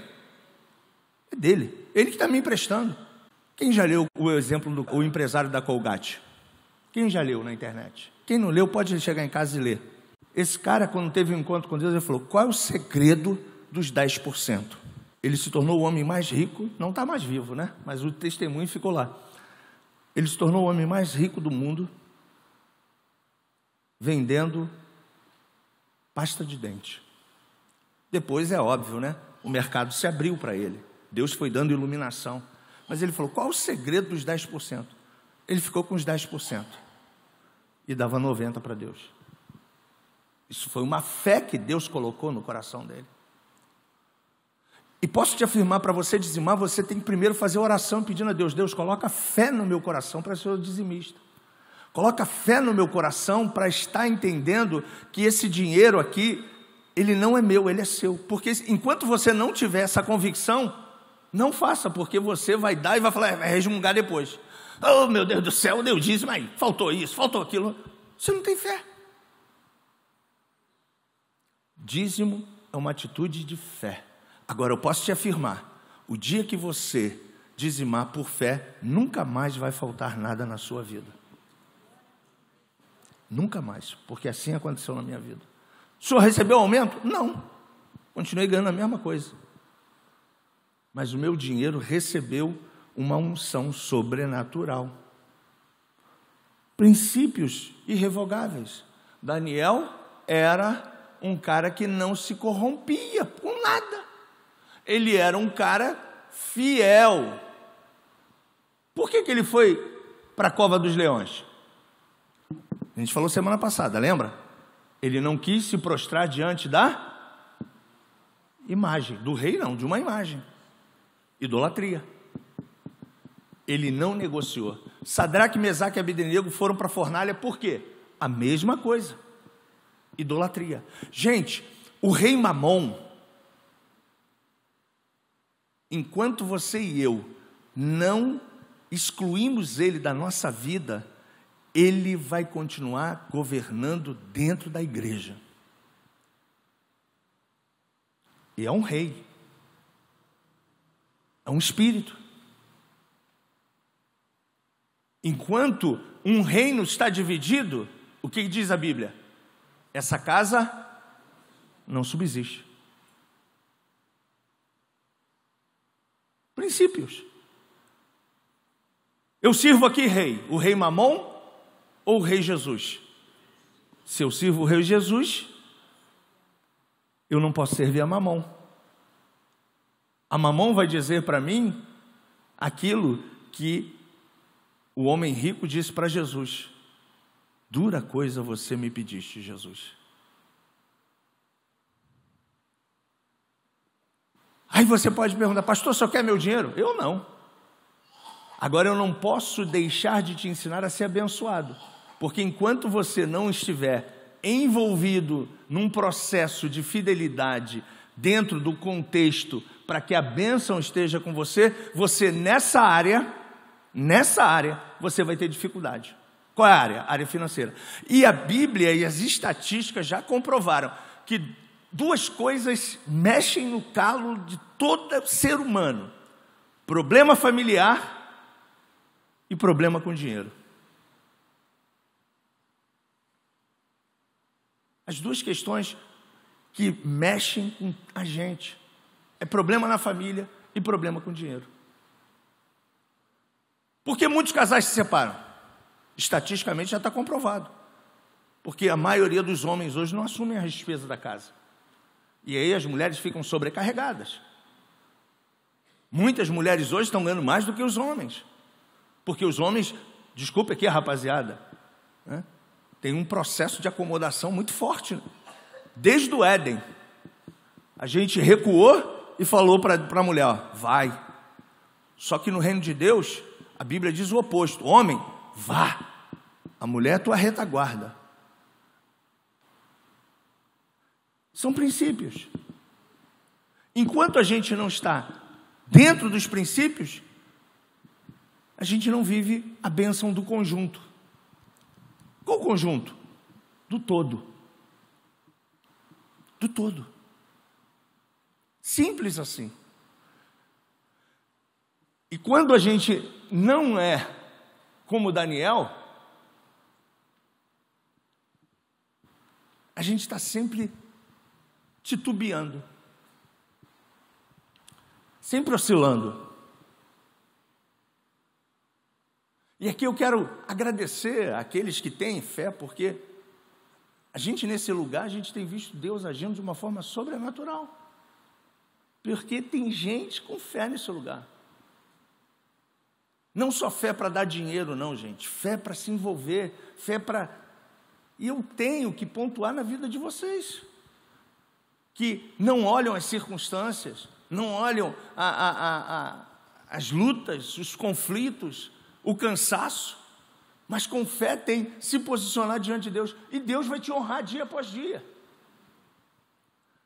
É dele, ele que está me emprestando. Quem já leu o exemplo do empresário da Colgate? Quem já leu na internet? Quem não leu pode chegar em casa e ler. Esse cara, quando teve um encontro com Deus, ele falou, qual é o segredo dos 10%? Ele se tornou o homem mais rico, não está mais vivo, né? Mas o testemunho ficou lá. Ele se tornou o homem mais rico do mundo, vendendo pasta de dente. Depois, é óbvio, né? O mercado se abriu para ele. Deus foi dando iluminação. Mas ele falou, qual é o segredo dos 10%? Ele ficou com os 10% e dava 90% para Deus. Isso foi uma fé que Deus colocou no coração dele. E posso te afirmar, para você dizimar, você tem que primeiro fazer oração pedindo a Deus, Deus, coloca fé no meu coração para ser o dizimista. Coloca fé no meu coração para estar entendendo que esse dinheiro aqui, ele não é meu, ele é seu. Porque enquanto você não tiver essa convicção, não faça, porque você vai dar e vai falar, vai resmungar depois. Oh, meu Deus do céu, deu dízimo aí, faltou isso, faltou aquilo. Você não tem fé. Dízimo é uma atitude de fé. Agora, eu posso te afirmar, o dia que você dizimar por fé, nunca mais vai faltar nada na sua vida. Nunca mais, porque assim aconteceu na minha vida. O senhor recebeu aumento? Não, continuei ganhando a mesma coisa. Mas o meu dinheiro recebeu uma unção sobrenatural. Princípios irrevogáveis. Daniel era um cara que não se corrompia com nada. Ele era um cara fiel. Por que ele foi para a cova dos leões? A gente falou semana passada, lembra? Ele não quis se prostrar diante da imagem, do rei não, de uma imagem. Idolatria. Ele não negociou. Sadraque, Mesaque e Abednego foram para a fornalha por quê? A mesma coisa. Idolatria. Gente, o rei Mamon, enquanto você e eu não excluímos ele da nossa vida, ele vai continuar governando dentro da igreja. E é um rei. É um espírito. Enquanto um reino está dividido, o que diz a Bíblia? Essa casa não subsiste. Princípios. Eu sirvo aqui rei, o rei Mamon ou o rei Jesus? Se eu sirvo o rei Jesus, eu não posso servir a Mamon. A Mamon vai dizer para mim aquilo que o homem rico disse para Jesus: dura coisa você me pediste, Jesus. Aí você pode perguntar, pastor, o senhor quer meu dinheiro? Eu não. Agora eu não posso deixar de te ensinar a ser abençoado, porque enquanto você não estiver envolvido num processo de fidelidade dentro do contexto para que a bênção esteja com você, você nessa área, você vai ter dificuldade. Qual é a área? A área financeira. E a Bíblia e as estatísticas já comprovaram que duas coisas mexem no calo de todo ser humano: problema familiar e problema com dinheiro. As duas questões que mexem com a gente é problema na família e problema com dinheiro. Por que muitos casais se separam? Estatisticamente já está comprovado. Porque a maioria dos homens hoje não assumem a despesa da casa. E aí as mulheres ficam sobrecarregadas. Muitas mulheres hoje estão ganhando mais do que os homens. Porque os homens, desculpe aqui a rapaziada, né, tem um processo de acomodação muito forte. Desde o Éden, a gente recuou e falou para a mulher, ó, vai. Só que no reino de Deus, a Bíblia diz o oposto: homem, vá. A mulher é tua retaguarda. São princípios. Enquanto a gente não está dentro dos princípios, a gente não vive a bênção do conjunto. Qual conjunto? Do todo. Do todo. Simples assim. E quando a gente não é como Daniel, a gente está sempre titubeando, sempre oscilando. E aqui eu quero agradecer àqueles que têm fé, porque a gente nesse lugar, a gente tem visto Deus agindo de uma forma sobrenatural. Porque tem gente com fé nesse lugar. Não só fé para dar dinheiro, não, gente. Fé para se envolver, fé para... E eu tenho que pontuar na vida de vocês, que não olham as circunstâncias, não olham as lutas, os conflitos, o cansaço, mas com fé tem se posicionar diante de Deus, e Deus vai te honrar dia após dia.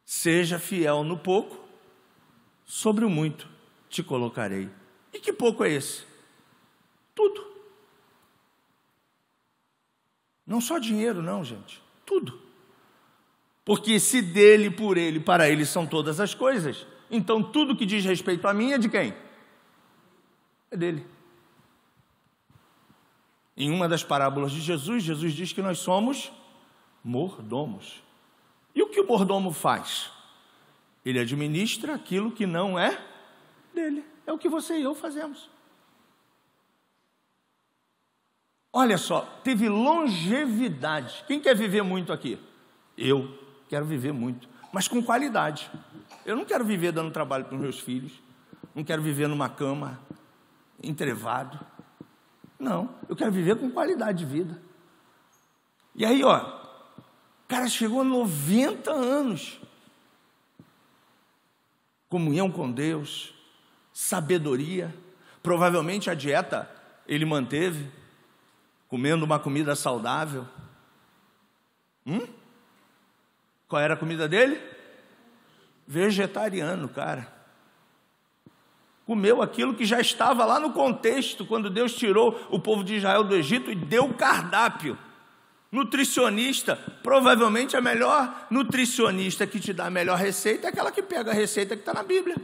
Seja fiel no pouco, sobre o muito te colocarei. E que pouco é esse? Tudo. Não só dinheiro, não, gente. Tudo. Porque se dele, por ele, para ele são todas as coisas, então tudo que diz respeito a mim é de quem? É dele. Em uma das parábolas de Jesus, Jesus diz que nós somos mordomos. E o que o mordomo faz? Ele administra aquilo que não é dele. É o que você e eu fazemos. Olha só, teve longevidade. Quem quer viver muito aqui? Eu quero viver muito, mas com qualidade. Eu não quero viver dando trabalho para os meus filhos, não quero viver numa cama entrevado. Não, eu quero viver com qualidade de vida. E aí, ó, o cara chegou a 90 anos. Comunhão com Deus, sabedoria. Provavelmente a dieta ele manteve, comendo uma comida saudável. Qual era a comida dele? Vegetariano, cara. Comeu aquilo que já estava lá no contexto, quando Deus tirou o povo de Israel do Egito e deu o cardápio. Nutricionista, provavelmente a melhor nutricionista que te dá a melhor receita é aquela que pega a receita que está na Bíblia.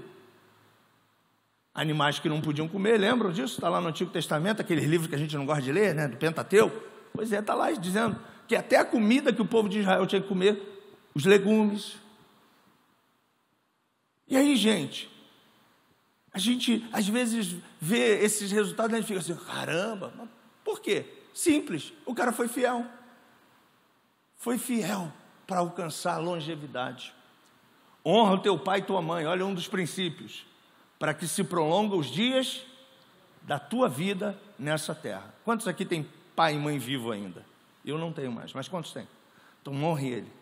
Animais que não podiam comer, lembram disso? Está lá no Antigo Testamento, aqueles livros que a gente não gosta de ler, né, do Pentateuco. Pois é, está lá dizendo que até a comida que o povo de Israel tinha que comer, os legumes. E aí, gente, a gente às vezes vê esses resultados e a gente fica assim, caramba, mas por quê? Simples, o cara foi fiel. Foi fiel para alcançar a longevidade. Honra o teu pai e tua mãe, olha um dos princípios, para que se prolongam os dias da tua vida nessa terra. Quantos aqui tem pai e mãe vivo ainda? Eu não tenho mais, mas quantos tem? Então honre ele,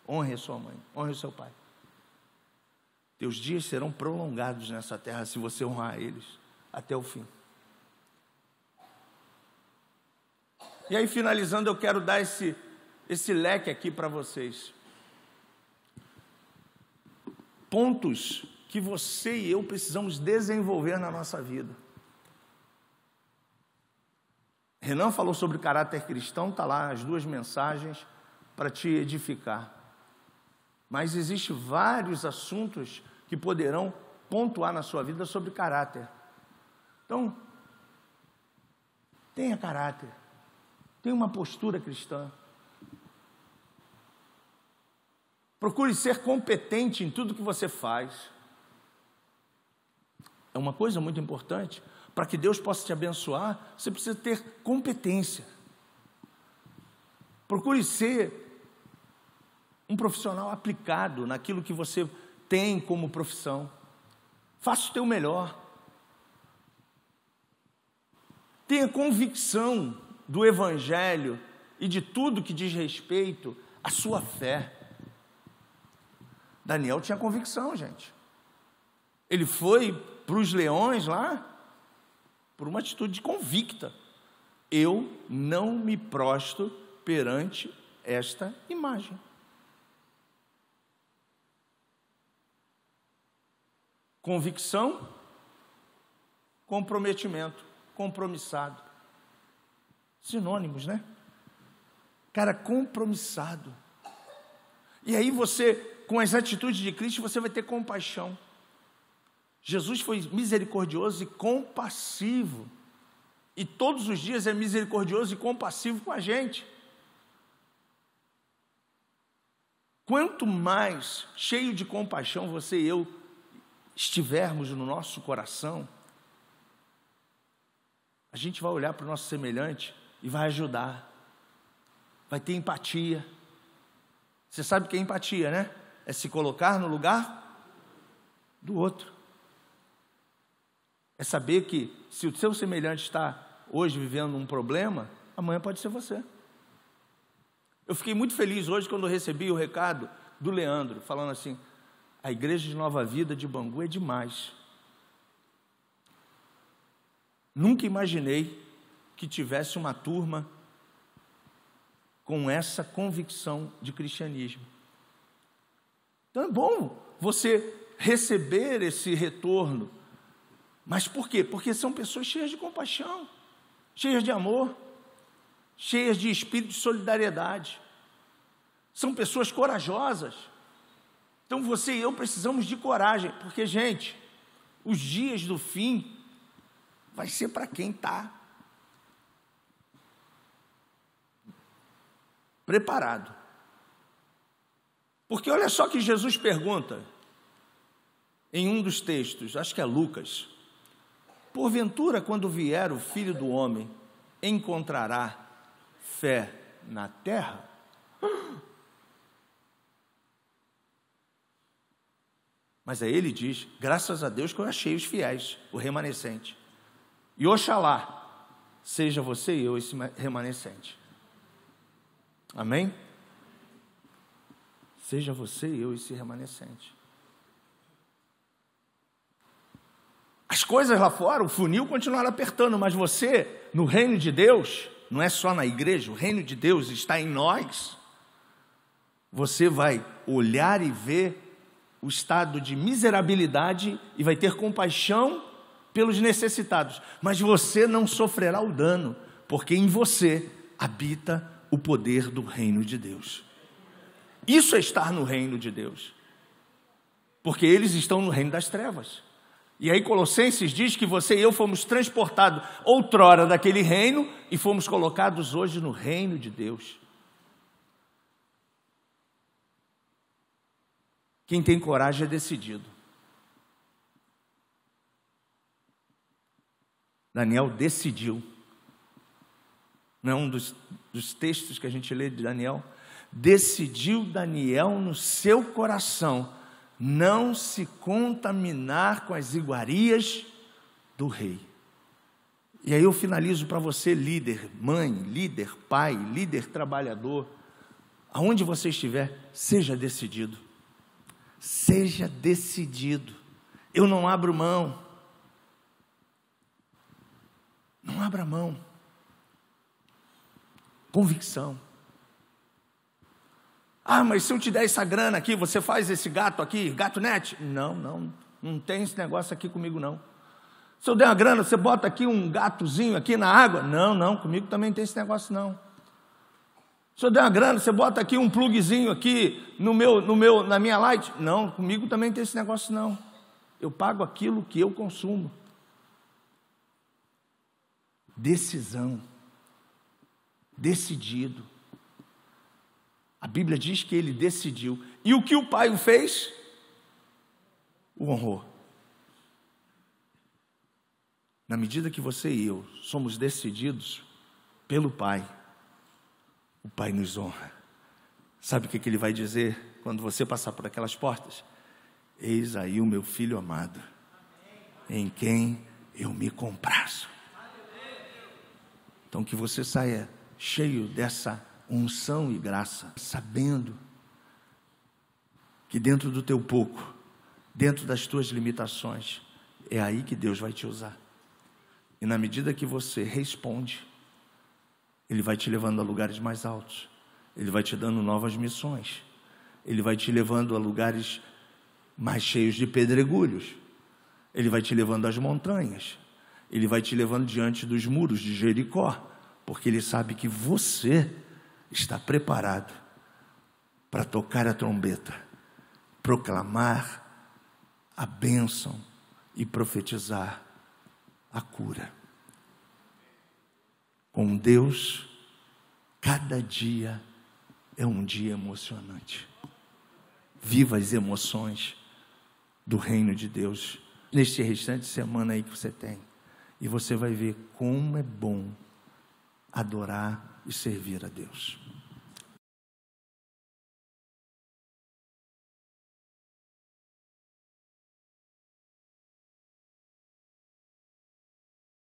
honre a sua mãe, honre o seu pai. Teus dias serão prolongados nessa terra se você honrar eles até o fim. E aí, finalizando, eu quero dar esse leque aqui para vocês. Pontos que você e eu precisamos desenvolver na nossa vida. Renan falou sobre caráter cristão, está lá as 2 mensagens para te edificar. Mas existem vários assuntos que poderão pontuar na sua vida sobre caráter. Então, tenha caráter, tenha uma postura cristã. Procure ser competente em tudo que você faz. É uma coisa muito importante. Para que Deus possa te abençoar, você precisa ter competência. Procure ser um profissional aplicado naquilo que você tem como profissão. Faça o teu melhor. Tenha convicção do Evangelho e de tudo que diz respeito à sua fé. Daniel tinha convicção, gente. Ele foi para os leões lá por uma atitude convicta. Eu não me prostro perante esta imagem. Convicção, comprometimento, compromissado. Sinônimos, né? Cara, compromissado. E aí você, com as atitudes de Cristo, você vai ter compaixão. Jesus foi misericordioso e compassivo. E todos os dias é misericordioso e compassivo com a gente. Quanto mais cheio de compaixão você e eu estivermos no nosso coração, a gente vai olhar para o nosso semelhante e vai ajudar, vai ter empatia. Você sabe o que é empatia, né? É se colocar no lugar do outro. É saber que se o seu semelhante está hoje vivendo um problema, amanhã pode ser você. Eu fiquei muito feliz hoje quando eu recebi o recado do Leandro, falando assim: a Igreja de Nova Vida de Bangu é demais. Nunca imaginei que tivesse uma turma com essa convicção de cristianismo. Então é bom você receber esse retorno. Mas por quê? Porque são pessoas cheias de compaixão, cheias de amor, cheias de espírito de solidariedade. São pessoas corajosas. Então você e eu precisamos de coragem, porque, gente, os dias do fim vai ser para quem está preparado. Porque olha só que Jesus pergunta em um dos textos, acho que é Lucas: porventura, quando vier o Filho do Homem, encontrará fé na terra? Mas aí ele diz: graças a Deus que eu achei os fiéis, o remanescente. E oxalá seja você e eu esse remanescente. Amém? Seja você e eu esse remanescente. As coisas lá fora, o funil continuará apertando, mas você, no reino de Deus, não é só na igreja, o reino de Deus está em nós. Você vai olhar e ver o estado de miserabilidade e vai ter compaixão pelos necessitados, mas você não sofrerá o dano, porque em você habita o poder do reino de Deus. Isso é estar no reino de Deus, porque eles estão no reino das trevas. E aí Colossenses diz que você e eu fomos transportados outrora daquele reino e fomos colocados hoje no reino de Deus. Quem tem coragem é decidido. Daniel decidiu. Não é um dos textos que a gente lê de Daniel? Decidiu Daniel no seu coração não se contaminar com as iguarias do rei. E aí eu finalizo para você, líder, mãe, líder, pai, líder trabalhador, aonde você estiver, seja decidido. Seja decidido. Eu não abro mão. Não abra mão. Convicção. Ah, mas se eu te der essa grana aqui, você faz esse gato aqui, gato net? Não tem esse negócio aqui comigo não. Se eu der uma grana, você bota aqui um gatozinho aqui na água? Não, comigo também tem esse negócio não. Se eu der uma grana, você bota aqui um plugzinho aqui na minha light? Não, comigo também tem esse negócio não. Eu pago aquilo que eu consumo. Decisão. Decidido. A Bíblia diz que ele decidiu. E o que o pai fez? O honrou. Na medida que você e eu somos decididos pelo Pai, o Pai nos honra. Sabe o que ele vai dizer quando você passar por aquelas portas? Eis aí o meu filho amado, em quem eu me comprazo. Então que você saia cheio dessa unção e graça, sabendo que dentro do teu pouco, dentro das tuas limitações, é aí que Deus vai te usar. E na medida que você responde, Ele vai te levando a lugares mais altos, Ele vai te dando novas missões, Ele vai te levando a lugares mais cheios de pedregulhos, Ele vai te levando às montanhas. Ele vai te levando diante dos muros de Jericó, porque Ele sabe que você está preparado para tocar a trombeta, proclamar a bênção e profetizar a cura. Com Deus, cada dia é um dia emocionante. Viva as emoções do reino de Deus neste restante de semana aí que você tem. E você vai ver como é bom adorar e servir a Deus.